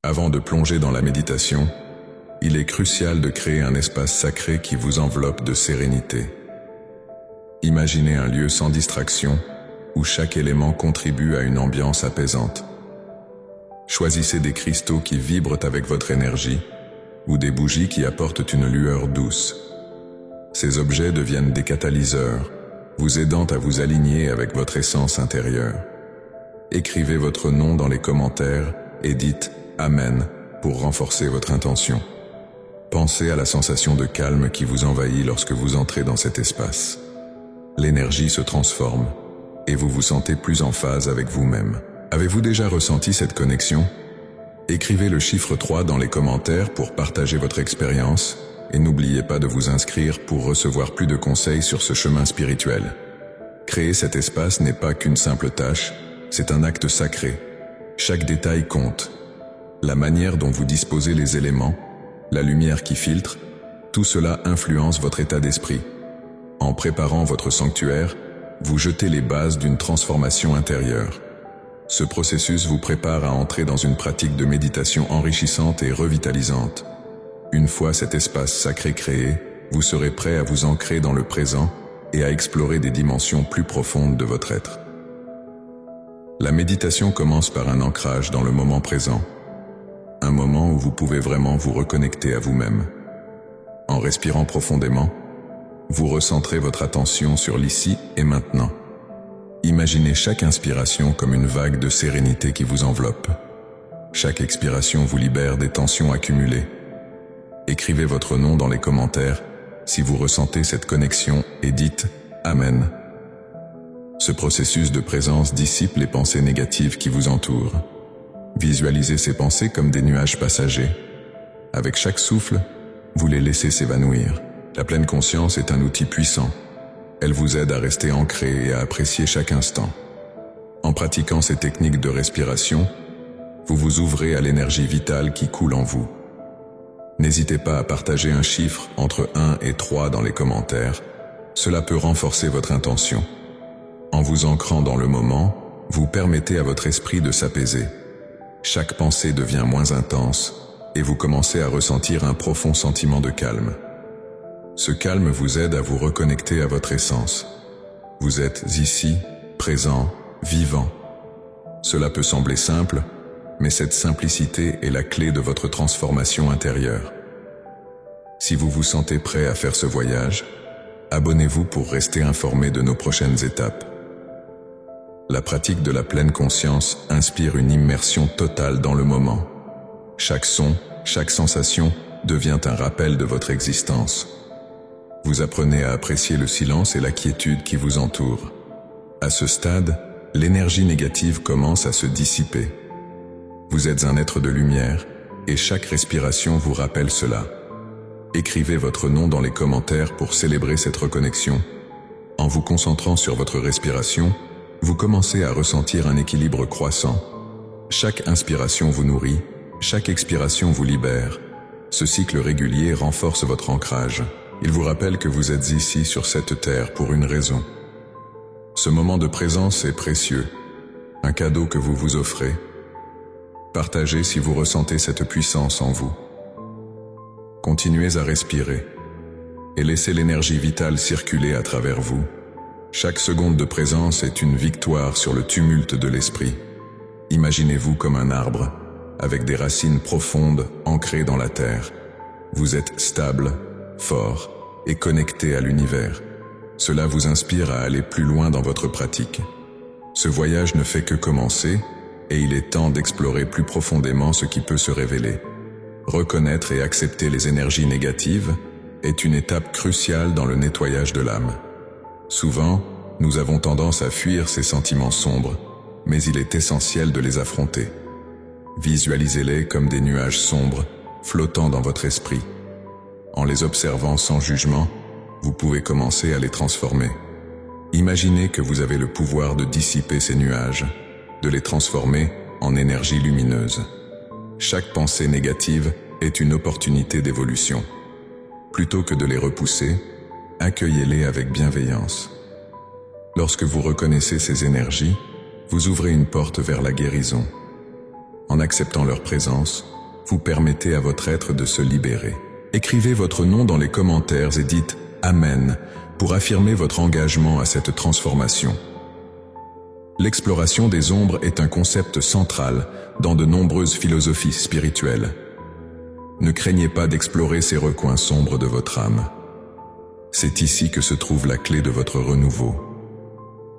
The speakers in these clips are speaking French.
Avant de plonger dans la méditation, il est crucial de créer un espace sacré qui vous enveloppe de sérénité. Imaginez un lieu sans distraction, où chaque élément contribue à une ambiance apaisante. Choisissez des cristaux qui vibrent avec votre énergie, ou des bougies qui apportent une lueur douce. Ces objets deviennent des catalyseurs, vous aidant à vous aligner avec votre essence intérieure. Écrivez votre nom dans les commentaires et dites « Amen » pour renforcer votre intention. Pensez à la sensation de calme qui vous envahit lorsque vous entrez dans cet espace. L'énergie se transforme et vous vous sentez plus en phase avec vous-même. Avez-vous déjà ressenti cette connexion? Écrivez le chiffre 3 dans les commentaires pour partager votre expérience et n'oubliez pas de vous inscrire pour recevoir plus de conseils sur ce chemin spirituel. Créer cet espace n'est pas qu'une simple tâche, c'est un acte sacré. Chaque détail compte. La manière dont vous disposez les éléments, la lumière qui filtre, tout cela influence votre état d'esprit. En préparant votre sanctuaire, vous jetez les bases d'une transformation intérieure. Ce processus vous prépare à entrer dans une pratique de méditation enrichissante et revitalisante. Une fois cet espace sacré créé, vous serez prêt à vous ancrer dans le présent et à explorer des dimensions plus profondes de votre être. La méditation commence par un ancrage dans le moment présent, un moment où vous pouvez vraiment vous reconnecter à vous-même. En respirant profondément, vous recentrez votre attention sur l'ici et maintenant. Imaginez chaque inspiration comme une vague de sérénité qui vous enveloppe. Chaque expiration vous libère des tensions accumulées. Écrivez votre nom dans les commentaires si vous ressentez cette connexion et dites « Amen ». Ce processus de présence dissipe les pensées négatives qui vous entourent. Visualisez ces pensées comme des nuages passagers. Avec chaque souffle, vous les laissez s'évanouir. La pleine conscience est un outil puissant. Elle vous aide à rester ancré et à apprécier chaque instant. En pratiquant ces techniques de respiration, vous vous ouvrez à l'énergie vitale qui coule en vous. N'hésitez pas à partager un chiffre entre 1 et 3 dans les commentaires. Cela peut renforcer votre intention. En vous ancrant dans le moment, vous permettez à votre esprit de s'apaiser. Chaque pensée devient moins intense et vous commencez à ressentir un profond sentiment de calme. Ce calme vous aide à vous reconnecter à votre essence. Vous êtes ici, présent, vivant. Cela peut sembler simple, mais cette simplicité est la clé de votre transformation intérieure. Si vous vous sentez prêt à faire ce voyage, abonnez-vous pour rester informé de nos prochaines étapes. La pratique de la pleine conscience inspire une immersion totale dans le moment. Chaque son, chaque sensation devient un rappel de votre existence. Vous apprenez à apprécier le silence et la quiétude qui vous entourent. À ce stade, l'énergie négative commence à se dissiper. Vous êtes un être de lumière et chaque respiration vous rappelle cela. Écrivez votre nom dans les commentaires pour célébrer cette reconnexion. En vous concentrant sur votre respiration, vous commencez à ressentir un équilibre croissant. Chaque inspiration vous nourrit, chaque expiration vous libère. Ce cycle régulier renforce votre ancrage. Il vous rappelle que vous êtes ici sur cette terre pour une raison. Ce moment de présence est précieux, un cadeau que vous vous offrez. Partagez si vous ressentez cette puissance en vous. Continuez à respirer et laissez l'énergie vitale circuler à travers vous. Chaque seconde de présence est une victoire sur le tumulte de l'esprit. Imaginez-vous comme un arbre, avec des racines profondes ancrées dans la terre. Vous êtes stable, fort et connecté à l'univers. Cela vous inspire à aller plus loin dans votre pratique. Ce voyage ne fait que commencer et il est temps d'explorer plus profondément ce qui peut se révéler. Reconnaître et accepter les énergies négatives est une étape cruciale dans le nettoyage de l'âme. Souvent, nous avons tendance à fuir ces sentiments sombres, mais il est essentiel de les affronter. Visualisez-les comme des nuages sombres, flottant dans votre esprit. En les observant sans jugement, vous pouvez commencer à les transformer. Imaginez que vous avez le pouvoir de dissiper ces nuages, de les transformer en énergie lumineuse. Chaque pensée négative est une opportunité d'évolution. Plutôt que de les repousser, accueillez-les avec bienveillance. Lorsque vous reconnaissez ces énergies, vous ouvrez une porte vers la guérison. En acceptant leur présence, vous permettez à votre être de se libérer. Écrivez votre nom dans les commentaires et dites « Amen » pour affirmer votre engagement à cette transformation. L'exploration des ombres est un concept central dans de nombreuses philosophies spirituelles. Ne craignez pas d'explorer ces recoins sombres de votre âme. C'est ici que se trouve la clé de votre renouveau.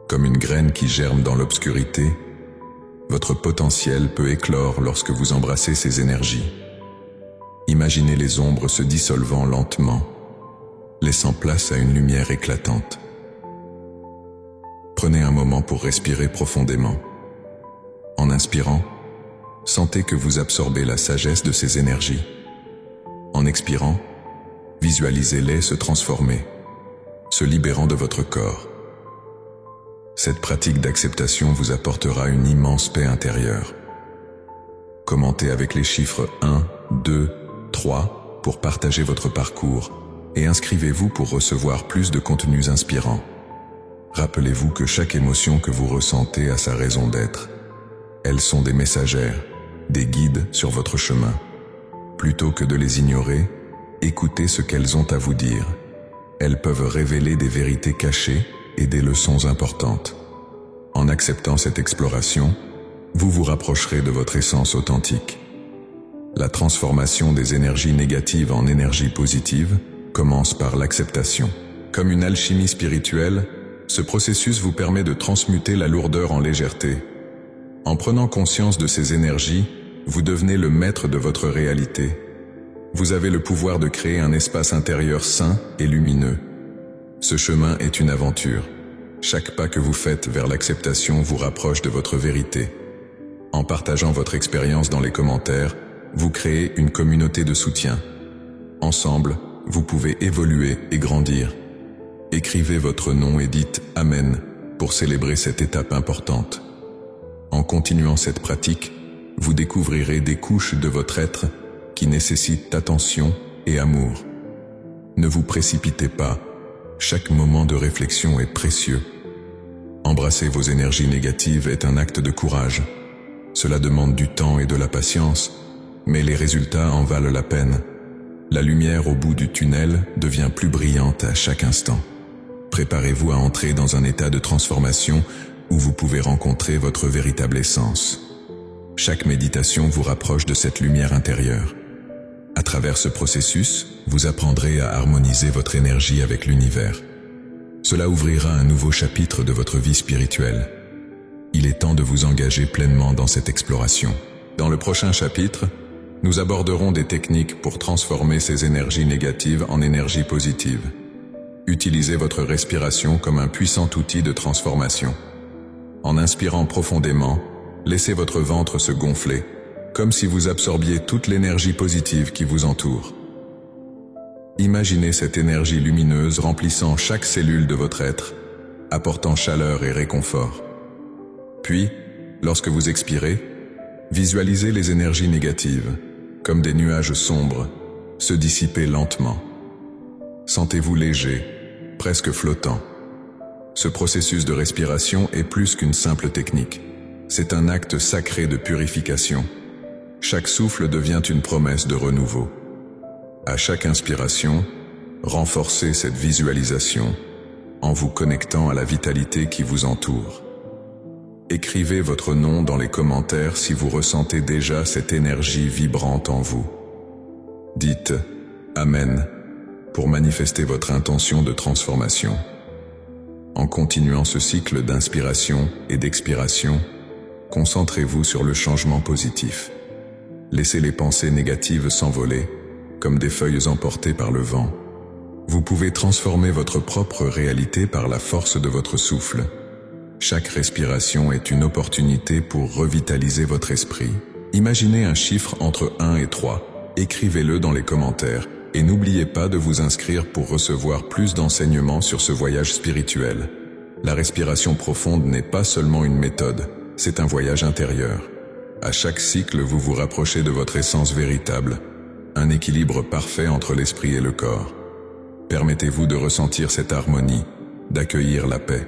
Comme une graine qui germe dans l'obscurité, votre potentiel peut éclore lorsque vous embrassez ces énergies. Imaginez les ombres se dissolvant lentement, laissant place à une lumière éclatante. Prenez un moment pour respirer profondément. En inspirant, sentez que vous absorbez la sagesse de ces énergies. En expirant, visualisez-les se transformer, se libérant de votre corps. Cette pratique d'acceptation vous apportera une immense paix intérieure. Commentez avec les chiffres 1, 2, 3 pour partager votre parcours et inscrivez-vous pour recevoir plus de contenus inspirants. Rappelez-vous que chaque émotion que vous ressentez a sa raison d'être. Elles sont des messagères, des guides sur votre chemin. Plutôt que de les ignorer, écoutez ce qu'elles ont à vous dire. Elles peuvent révéler des vérités cachées et des leçons importantes. En acceptant cette exploration, vous vous rapprocherez de votre essence authentique. La transformation des énergies négatives en énergies positives commence par l'acceptation. Comme une alchimie spirituelle, ce processus vous permet de transmuter la lourdeur en légèreté. En prenant conscience de ces énergies, vous devenez le maître de votre réalité. Vous avez le pouvoir de créer un espace intérieur sain et lumineux. Ce chemin est une aventure. Chaque pas que vous faites vers l'acceptation vous rapproche de votre vérité. En partageant votre expérience dans les commentaires, vous créez une communauté de soutien. Ensemble, vous pouvez évoluer et grandir. Écrivez votre nom et dites « Amen » pour célébrer cette étape importante. En continuant cette pratique, vous découvrirez des couches de votre être qui nécessitent attention et amour. Ne vous précipitez pas, chaque moment de réflexion est précieux. Embrasser vos énergies négatives est un acte de courage. Cela demande du temps et de la patience, mais les résultats en valent la peine. La lumière au bout du tunnel devient plus brillante à chaque instant. Préparez-vous à entrer dans un état de transformation où vous pouvez rencontrer votre véritable essence. Chaque méditation vous rapproche de cette lumière intérieure. À travers ce processus, vous apprendrez à harmoniser votre énergie avec l'univers. Cela ouvrira un nouveau chapitre de votre vie spirituelle. Il est temps de vous engager pleinement dans cette exploration. Dans le prochain chapitre, nous aborderons des techniques pour transformer ces énergies négatives en énergies positives. Utilisez votre respiration comme un puissant outil de transformation. En inspirant profondément, laissez votre ventre se gonfler, comme si vous absorbiez toute l'énergie positive qui vous entoure. Imaginez cette énergie lumineuse remplissant chaque cellule de votre être, apportant chaleur et réconfort. Puis, lorsque vous expirez, visualisez les énergies négatives, comme des nuages sombres, se dissiper lentement. Sentez-vous léger, presque flottant. Ce processus de respiration est plus qu'une simple technique. C'est un acte sacré de purification. Chaque souffle devient une promesse de renouveau. À chaque inspiration, renforcez cette visualisation en vous connectant à la vitalité qui vous entoure. Écrivez votre nom dans les commentaires si vous ressentez déjà cette énergie vibrante en vous. Dites « Amen » pour manifester votre intention de transformation. En continuant ce cycle d'inspiration et d'expiration, concentrez-vous sur le changement positif. Laissez les pensées négatives s'envoler, comme des feuilles emportées par le vent. Vous pouvez transformer votre propre réalité par la force de votre souffle. Chaque respiration est une opportunité pour revitaliser votre esprit. Imaginez un chiffre entre 1 et 3, écrivez-le dans les commentaires et n'oubliez pas de vous inscrire pour recevoir plus d'enseignements sur ce voyage spirituel. La respiration profonde n'est pas seulement une méthode, c'est un voyage intérieur. À chaque cycle, vous vous rapprochez de votre essence véritable, un équilibre parfait entre l'esprit et le corps. Permettez-vous de ressentir cette harmonie, d'accueillir la paix.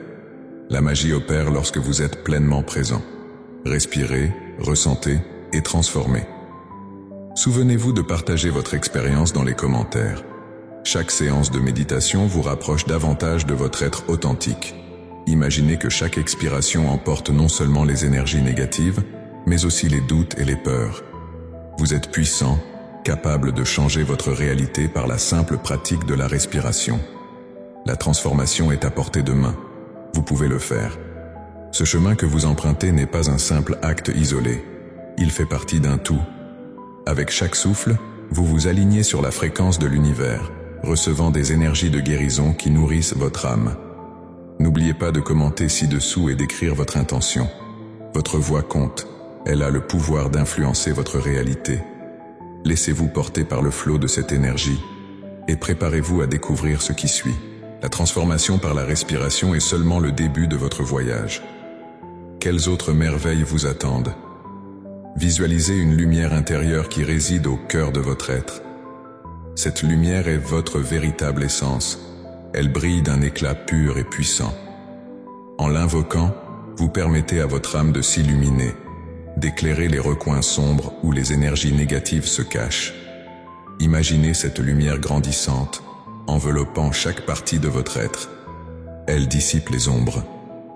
La magie opère lorsque vous êtes pleinement présent. Respirez, ressentez et transformez. Souvenez-vous de partager votre expérience dans les commentaires. Chaque séance de méditation vous rapproche davantage de votre être authentique. Imaginez que chaque expiration emporte non seulement les énergies négatives, mais aussi les doutes et les peurs. Vous êtes puissant, capable de changer votre réalité par la simple pratique de la respiration. La transformation est à portée de main. Vous pouvez le faire. Ce chemin que vous empruntez n'est pas un simple acte isolé. Il fait partie d'un tout. Avec chaque souffle, vous vous alignez sur la fréquence de l'univers, recevant des énergies de guérison qui nourrissent votre âme. N'oubliez pas de commenter ci-dessous et d'écrire votre intention. Votre voix compte. Elle a le pouvoir d'influencer votre réalité. Laissez-vous porter par le flot de cette énergie et préparez-vous à découvrir ce qui suit. La transformation par la respiration est seulement le début de votre voyage. Quelles autres merveilles vous attendent? Visualisez une lumière intérieure qui réside au cœur de votre être. Cette lumière est votre véritable essence. Elle brille d'un éclat pur et puissant. En l'invoquant, vous permettez à votre âme de s'illuminer, d'éclairer les recoins sombres où les énergies négatives se cachent. Imaginez cette lumière grandissante, enveloppant chaque partie de votre être. Elle dissipe les ombres,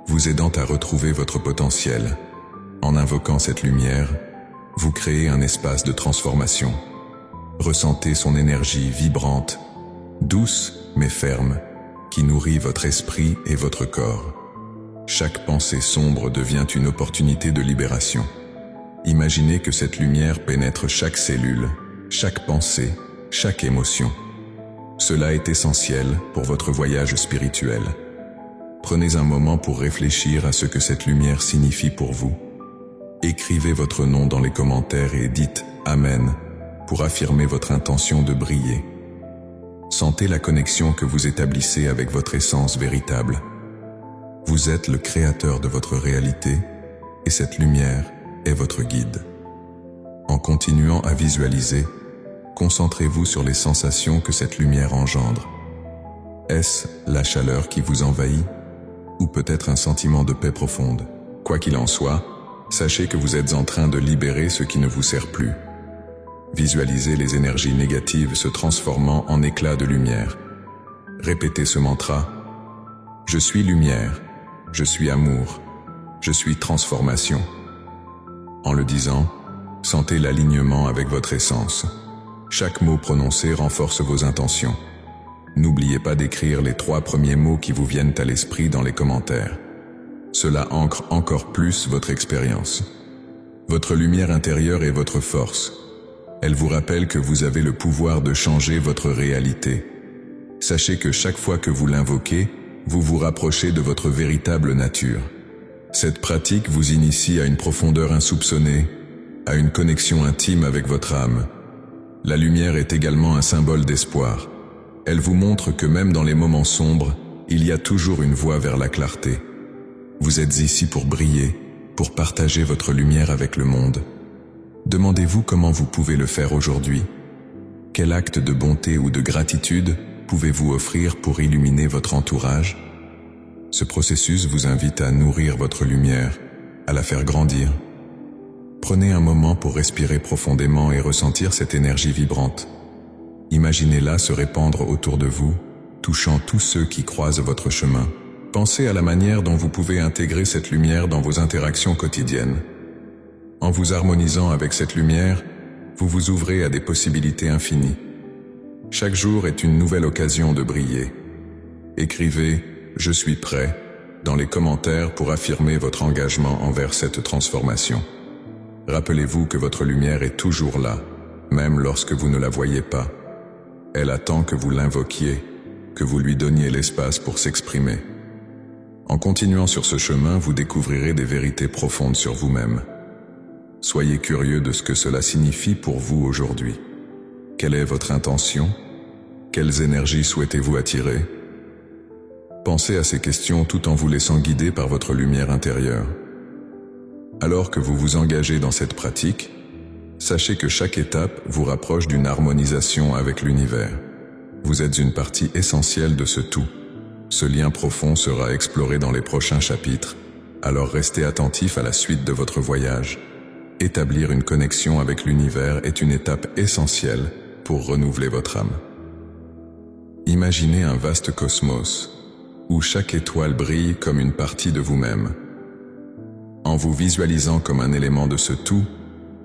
vous aidant à retrouver votre potentiel. En invoquant cette lumière, vous créez un espace de transformation. Ressentez son énergie vibrante, douce mais ferme, qui nourrit votre esprit et votre corps. Chaque pensée sombre devient une opportunité de libération. Imaginez que cette lumière pénètre chaque cellule, chaque pensée, chaque émotion. Cela est essentiel pour votre voyage spirituel. Prenez un moment pour réfléchir à ce que cette lumière signifie pour vous. Écrivez votre nom dans les commentaires et dites « Amen » pour affirmer votre intention de briller. Sentez la connexion que vous établissez avec votre essence véritable. Vous êtes le créateur de votre réalité et cette lumière est votre guide. En continuant à visualiser, concentrez-vous sur les sensations que cette lumière engendre. Est-ce la chaleur qui vous envahit ou peut-être un sentiment de paix profonde? Quoi qu'il en soit, sachez que vous êtes en train de libérer ce qui ne vous sert plus. Visualisez les énergies négatives se transformant en éclats de lumière. Répétez ce mantra. Je suis lumière, je suis amour, je suis transformation. En le disant, sentez l'alignement avec votre essence. Chaque mot prononcé renforce vos intentions. N'oubliez pas d'écrire les 3 premiers mots qui vous viennent à l'esprit dans les commentaires. Cela ancre encore plus votre expérience. Votre lumière intérieure est votre force. Elle vous rappelle que vous avez le pouvoir de changer votre réalité. Sachez que chaque fois que vous l'invoquez, vous vous rapprochez de votre véritable nature. Cette pratique vous initie à une profondeur insoupçonnée, à une connexion intime avec votre âme. La lumière est également un symbole d'espoir. Elle vous montre que même dans les moments sombres, il y a toujours une voie vers la clarté. Vous êtes ici pour briller, pour partager votre lumière avec le monde. Demandez-vous comment vous pouvez le faire aujourd'hui. Quel acte de bonté ou de gratitude pouvez-vous offrir pour illuminer votre entourage? Ce processus vous invite à nourrir votre lumière, à la faire grandir. Prenez un moment pour respirer profondément et ressentir cette énergie vibrante. Imaginez-la se répandre autour de vous, touchant tous ceux qui croisent votre chemin. Pensez à la manière dont vous pouvez intégrer cette lumière dans vos interactions quotidiennes. En vous harmonisant avec cette lumière, vous vous ouvrez à des possibilités infinies. Chaque jour est une nouvelle occasion de briller. Écrivez « Je suis prêt » dans les commentaires pour affirmer votre engagement envers cette transformation. Rappelez-vous que votre lumière est toujours là, même lorsque vous ne la voyez pas. Elle attend que vous l'invoquiez, que vous lui donniez l'espace pour s'exprimer. En continuant sur ce chemin, vous découvrirez des vérités profondes sur vous-même. Soyez curieux de ce que cela signifie pour vous aujourd'hui. Quelle est votre intention? Quelles énergies souhaitez-vous attirer? Pensez à ces questions tout en vous laissant guider par votre lumière intérieure. Alors que vous vous engagez dans cette pratique, sachez que chaque étape vous rapproche d'une harmonisation avec l'univers. Vous êtes une partie essentielle de ce tout. Ce lien profond sera exploré dans les prochains chapitres, alors restez attentifs à la suite de votre voyage. Établir une connexion avec l'univers est une étape essentielle pour renouveler votre âme. Imaginez un vaste cosmos, où chaque étoile brille comme une partie de vous-même. En vous visualisant comme un élément de ce tout,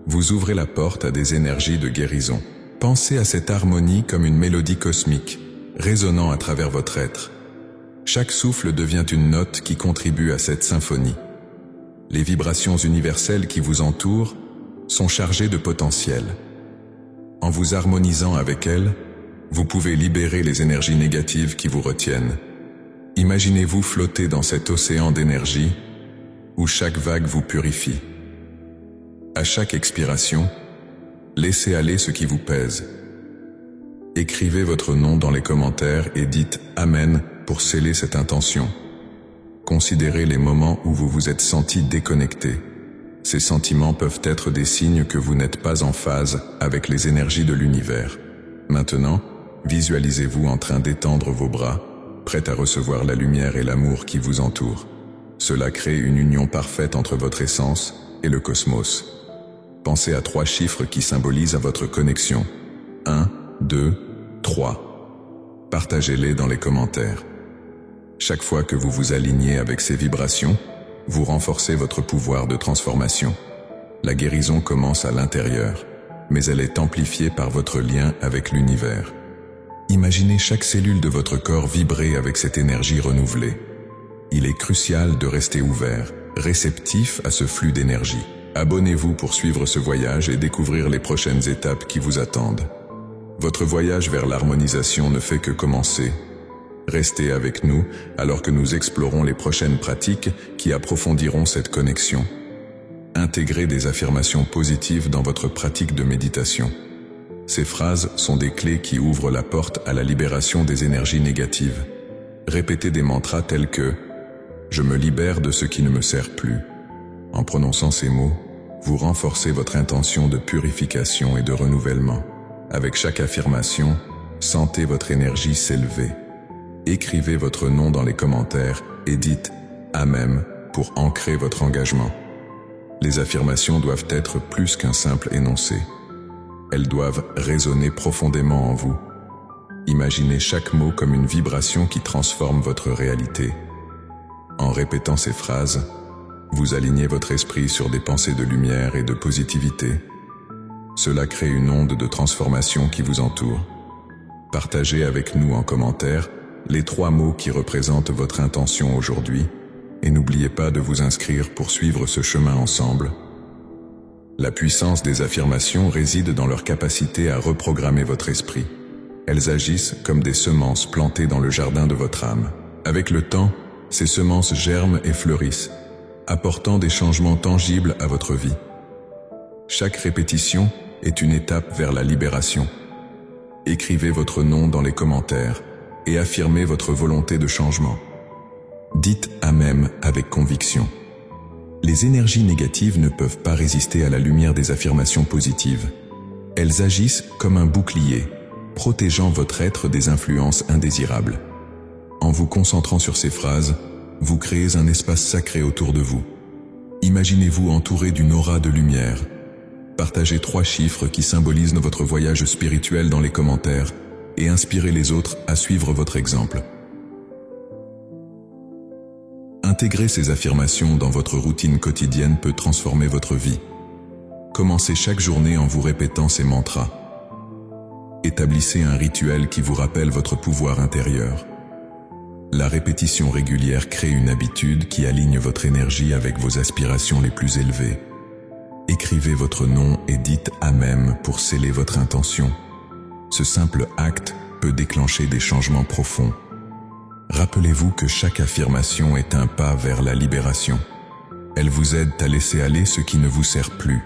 vous ouvrez la porte à des énergies de guérison. Pensez à cette harmonie comme une mélodie cosmique, résonnant à travers votre être. Chaque souffle devient une note qui contribue à cette symphonie. Les vibrations universelles qui vous entourent sont chargées de potentiel. En vous harmonisant avec elles, vous pouvez libérer les énergies négatives qui vous retiennent. Imaginez-vous flotter dans cet océan d'énergie où chaque vague vous purifie. À chaque expiration, laissez aller ce qui vous pèse. Écrivez votre nom dans les commentaires et dites « Amen » pour sceller cette intention. Considérez les moments où vous vous êtes senti déconnecté. Ces sentiments peuvent être des signes que vous n'êtes pas en phase avec les énergies de l'univers. Maintenant, visualisez-vous en train d'étendre vos bras, prêt à recevoir la lumière et l'amour qui vous entourent. Cela crée une union parfaite entre votre essence et le cosmos. Pensez à 3 chiffres qui symbolisent votre connexion. 1, 2, 3. Partagez-les dans les commentaires. Chaque fois que vous vous alignez avec ces vibrations, vous renforcez votre pouvoir de transformation. La guérison commence à l'intérieur, mais elle est amplifiée par votre lien avec l'univers. Imaginez chaque cellule de votre corps vibrer avec cette énergie renouvelée. Il est crucial de rester ouvert, réceptif à ce flux d'énergie. Abonnez-vous pour suivre ce voyage et découvrir les prochaines étapes qui vous attendent. Votre voyage vers l'harmonisation ne fait que commencer. Restez avec nous alors que nous explorons les prochaines pratiques qui approfondiront cette connexion. Intégrez des affirmations positives dans votre pratique de méditation. Ces phrases sont des clés qui ouvrent la porte à la libération des énergies négatives. Répétez des mantras tels que « Je me libère de ce qui ne me sert plus ». En prononçant ces mots, vous renforcez votre intention de purification et de renouvellement. Avec chaque affirmation, sentez votre énergie s'élever. Écrivez votre nom dans les commentaires et dites « Amen » pour ancrer votre engagement. Les affirmations doivent être plus qu'un simple énoncé. Elles doivent résonner profondément en vous. Imaginez chaque mot comme une vibration qui transforme votre réalité. En répétant ces phrases, vous alignez votre esprit sur des pensées de lumière et de positivité. Cela crée une onde de transformation qui vous entoure. Partagez avec nous en commentaire les 3 mots qui représentent votre intention aujourd'hui et n'oubliez pas de vous inscrire pour suivre ce chemin ensemble. La puissance des affirmations réside dans leur capacité à reprogrammer votre esprit. Elles agissent comme des semences plantées dans le jardin de votre âme. Avec le temps, ces semences germent et fleurissent, apportant des changements tangibles à votre vie. Chaque répétition est une étape vers la libération. Écrivez votre nom dans les commentaires et affirmez votre volonté de changement. Dites « Amen » avec conviction. Les énergies négatives ne peuvent pas résister à la lumière des affirmations positives. Elles agissent comme un bouclier, protégeant votre être des influences indésirables. En vous concentrant sur ces phrases, vous créez un espace sacré autour de vous. Imaginez-vous entouré d'une aura de lumière. Partagez 3 chiffres qui symbolisent votre voyage spirituel dans les commentaires et inspirez les autres à suivre votre exemple. Intégrer ces affirmations dans votre routine quotidienne peut transformer votre vie. Commencez chaque journée en vous répétant ces mantras. Établissez un rituel qui vous rappelle votre pouvoir intérieur. La répétition régulière crée une habitude qui aligne votre énergie avec vos aspirations les plus élevées. Écrivez votre nom et dites « Amen » pour sceller votre intention. Ce simple acte peut déclencher des changements profonds. Rappelez-vous que chaque affirmation est un pas vers la libération. Elle vous aide à laisser aller ce qui ne vous sert plus.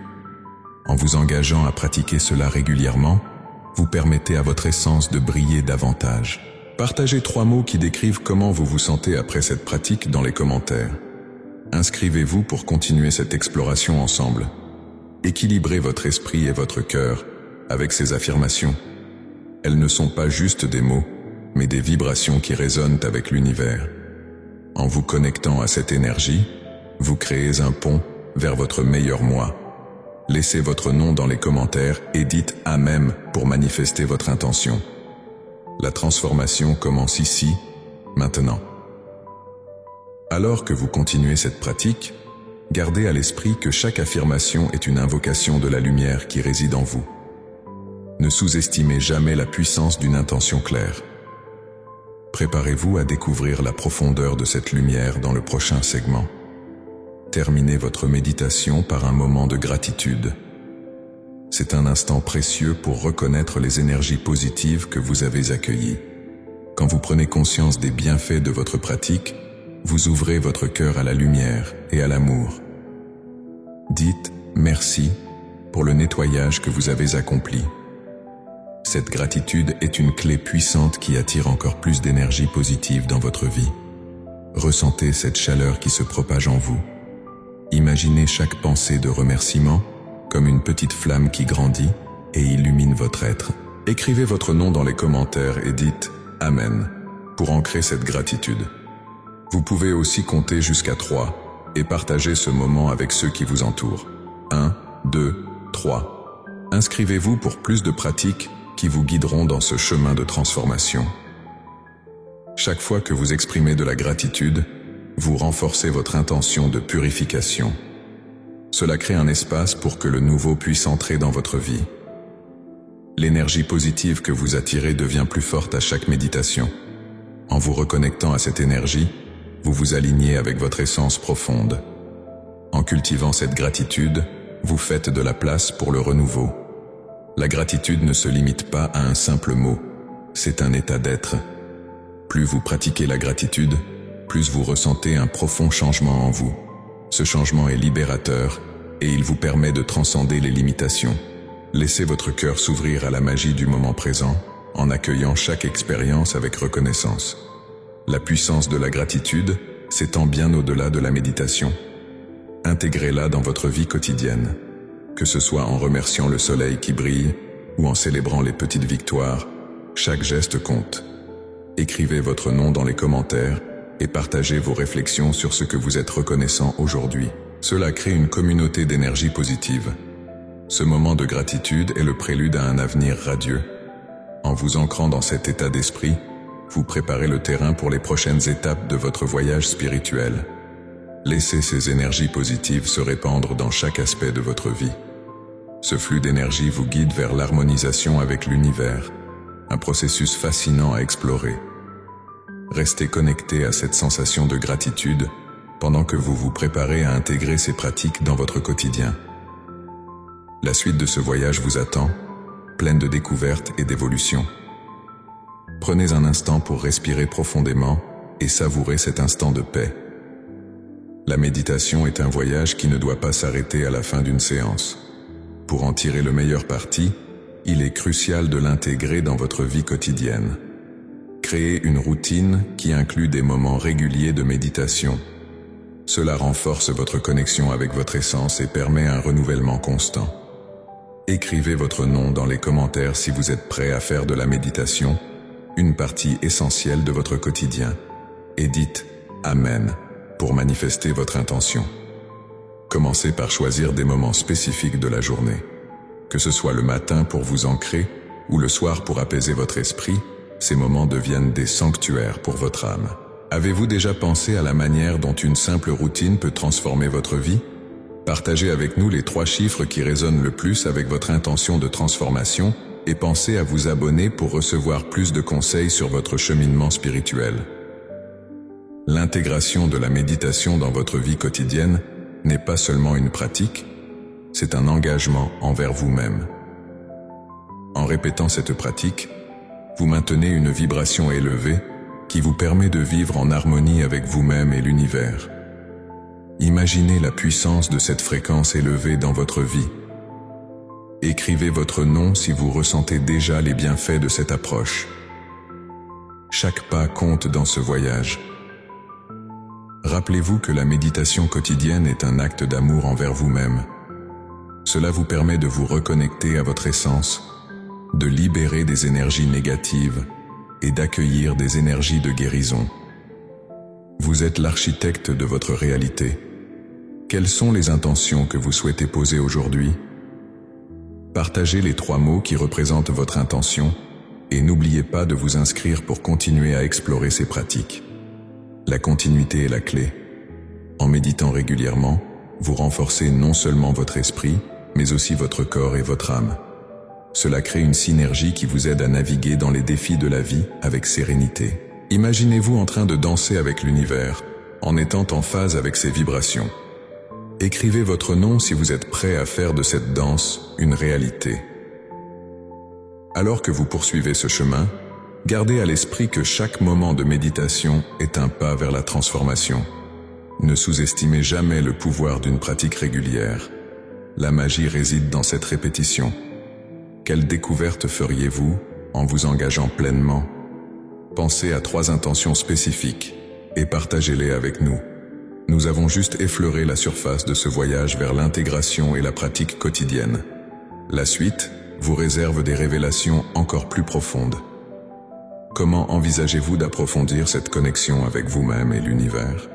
En vous engageant à pratiquer cela régulièrement, vous permettez à votre essence de briller davantage. Partagez 3 mots qui décrivent comment vous vous sentez après cette pratique dans les commentaires. Inscrivez-vous pour continuer cette exploration ensemble. Équilibrez votre esprit et votre cœur avec ces affirmations. Elles ne sont pas juste des mots, mais des vibrations qui résonnent avec l'univers. En vous connectant à cette énergie, vous créez un pont vers votre meilleur moi. laissez votre nom dans les commentaires et dites « Amen » pour manifester votre intention. La transformation commence ici, maintenant. Alors que vous continuez cette pratique, gardez à l'esprit que chaque affirmation est une invocation de la lumière qui réside en vous. Ne sous-estimez jamais la puissance d'une intention claire. Préparez-vous à découvrir la profondeur de cette lumière dans le prochain segment. Terminez votre méditation par un moment de gratitude. C'est un instant précieux pour reconnaître les énergies positives que vous avez accueillies. Quand vous prenez conscience des bienfaits de votre pratique, vous ouvrez votre cœur à la lumière et à l'amour. Dites « Merci » pour le nettoyage que vous avez accompli. Cette gratitude est une clé puissante qui attire encore plus d'énergie positive dans votre vie. Ressentez cette chaleur qui se propage en vous. Imaginez chaque pensée de remerciement comme une petite flamme qui grandit et illumine votre être. Écrivez votre nom dans les commentaires et dites « Amen » pour ancrer cette gratitude. Vous pouvez aussi compter jusqu'à 3 et partager ce moment avec ceux qui vous entourent. 1, 2, 3. Inscrivez-vous pour plus de pratiques qui vous guideront dans ce chemin de transformation. Chaque fois que vous exprimez de la gratitude, vous renforcez votre intention de purification. Cela crée un espace pour que le nouveau puisse entrer dans votre vie. L'énergie positive que vous attirez devient plus forte à chaque méditation. En vous reconnectant à cette énergie, vous vous alignez avec votre essence profonde. En cultivant cette gratitude, vous faites de la place pour le renouveau. La gratitude ne se limite pas à un simple mot, c'est un état d'être. Plus vous pratiquez la gratitude, plus vous ressentez un profond changement en vous. Ce changement est libérateur et il vous permet de transcender les limitations. Laissez votre cœur s'ouvrir à la magie du moment présent en accueillant chaque expérience avec reconnaissance. La puissance de la gratitude s'étend bien au-delà de la méditation. Intégrez-la dans votre vie quotidienne, que ce soit en remerciant le soleil qui brille ou en célébrant les petites victoires, chaque geste compte. Écrivez votre nom dans les commentaires et partagez vos réflexions sur ce que vous êtes reconnaissant aujourd'hui. Cela crée une communauté d'énergie positive. Ce moment de gratitude est le prélude à un avenir radieux. En vous ancrant dans cet état d'esprit, vous préparez le terrain pour les prochaines étapes de votre voyage spirituel. Laissez ces énergies positives se répandre dans chaque aspect de votre vie. Ce flux d'énergie vous guide vers l'harmonisation avec l'univers, un processus fascinant à explorer. Restez connecté à cette sensation de gratitude pendant que vous vous préparez à intégrer ces pratiques dans votre quotidien. La suite de ce voyage vous attend, pleine de découvertes et d'évolutions. Prenez un instant pour respirer profondément et savourer cet instant de paix. La méditation est un voyage qui ne doit pas s'arrêter à la fin d'une séance. Pour en tirer le meilleur parti, il est crucial de l'intégrer dans votre vie quotidienne. Créez une routine qui inclut des moments réguliers de méditation. Cela renforce votre connexion avec votre essence et permet un renouvellement constant. Écrivez votre nom dans les commentaires si vous êtes prêt à faire de la méditation une partie essentielle de votre quotidien et dites « Amen » pour manifester votre intention. Commencez par choisir des moments spécifiques de la journée. Que ce soit le matin pour vous ancrer ou le soir pour apaiser votre esprit, ces moments deviennent des sanctuaires pour votre âme. Avez-vous déjà pensé à la manière dont une simple routine peut transformer votre vie? Partagez avec nous les 3 chiffres qui résonnent le plus avec votre intention de transformation et pensez à vous abonner pour recevoir plus de conseils sur votre cheminement spirituel. L'intégration de la méditation dans votre vie quotidienne n'est pas seulement une pratique, c'est un engagement envers vous-même. En répétant cette pratique, vous maintenez une vibration élevée qui vous permet de vivre en harmonie avec vous-même et l'univers. Imaginez la puissance de cette fréquence élevée dans votre vie. Écrivez votre nom si vous ressentez déjà les bienfaits de cette approche. Chaque pas compte dans ce voyage. Rappelez-vous que la méditation quotidienne est un acte d'amour envers vous-même. Cela vous permet de vous reconnecter à votre essence, de libérer des énergies négatives et d'accueillir des énergies de guérison. Vous êtes l'architecte de votre réalité. Quelles sont les intentions que vous souhaitez poser aujourd'hui Partagez les 3 mots qui représentent votre intention et n'oubliez pas de vous inscrire pour continuer à explorer ces pratiques. La continuité est la clé. En méditant régulièrement, vous renforcez non seulement votre esprit, mais aussi votre corps et votre âme. Cela crée une synergie qui vous aide à naviguer dans les défis de la vie avec sérénité. Imaginez-vous en train de danser avec l'univers, en étant en phase avec ses vibrations. Écrivez votre nom si vous êtes prêt à faire de cette danse une réalité. Alors que vous poursuivez ce chemin, gardez à l'esprit que chaque moment de méditation est un pas vers la transformation. Ne sous-estimez jamais le pouvoir d'une pratique régulière. La magie réside dans cette répétition. Quelle découverte feriez-vous en vous engageant pleinement? Pensez à 3 intentions spécifiques et partagez-les avec nous. Nous avons juste effleuré la surface de ce voyage vers l'intégration et la pratique quotidienne. La suite vous réserve des révélations encore plus profondes. Comment envisagez-vous d'approfondir cette connexion avec vous-même et l'univers ?